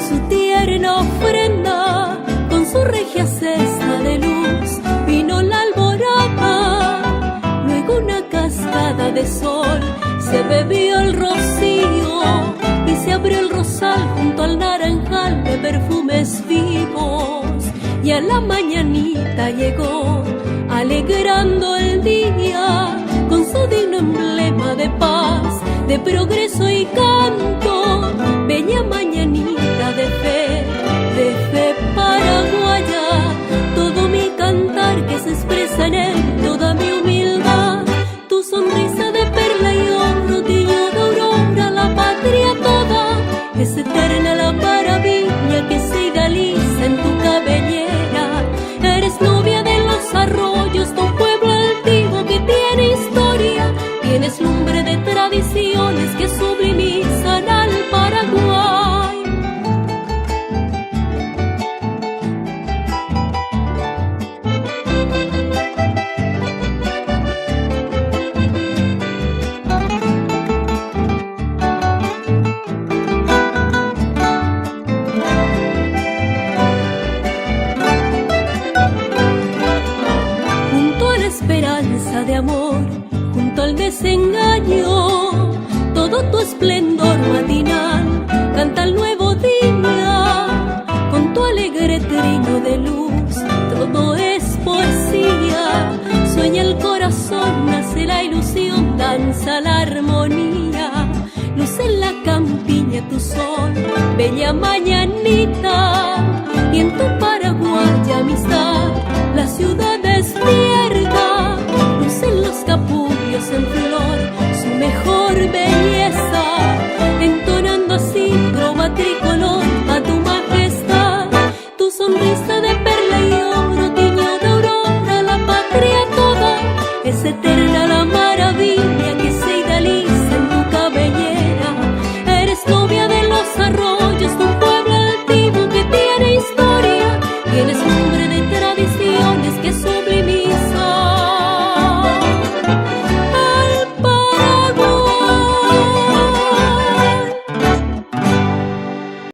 su tierna ofrenda, con su regia cesta de luz, vino la alborada, luego una cascada de sol, se bebió el rocío y se abrió el rosal junto al naranjal de perfumes vivos. Y a la mañanita llegó, alegrando el día, con su digno emblema de paz, de progreso y canto. Bella mañanita de fe paraguaya, todo mi cantar que se expresa en él, toda mi humildad. Tu sonrisa de perla y oro, tiño de aurora, la patria toda, es eterna la maravilla que se idealiza en tu cabellera. Eres novia de los arroyos, tu pueblo altivo que tiene historia, tienes lumbre de tradiciones que sublimizan al Paraguay. Esperanza de amor, junto al desengaño, todo tu esplendor matinal canta el nuevo día, con tu alegre trino de luz, todo es poesía, sueña el corazón, nace la ilusión, danza la armonía, luce en la campiña tu sol, bella mañanita, y en tu paraguaya amistad, la ciudad despierta, lucen los capullos en flor, su mejor belleza, entonando así trova tricolor a tu majestad, tu sonrisa de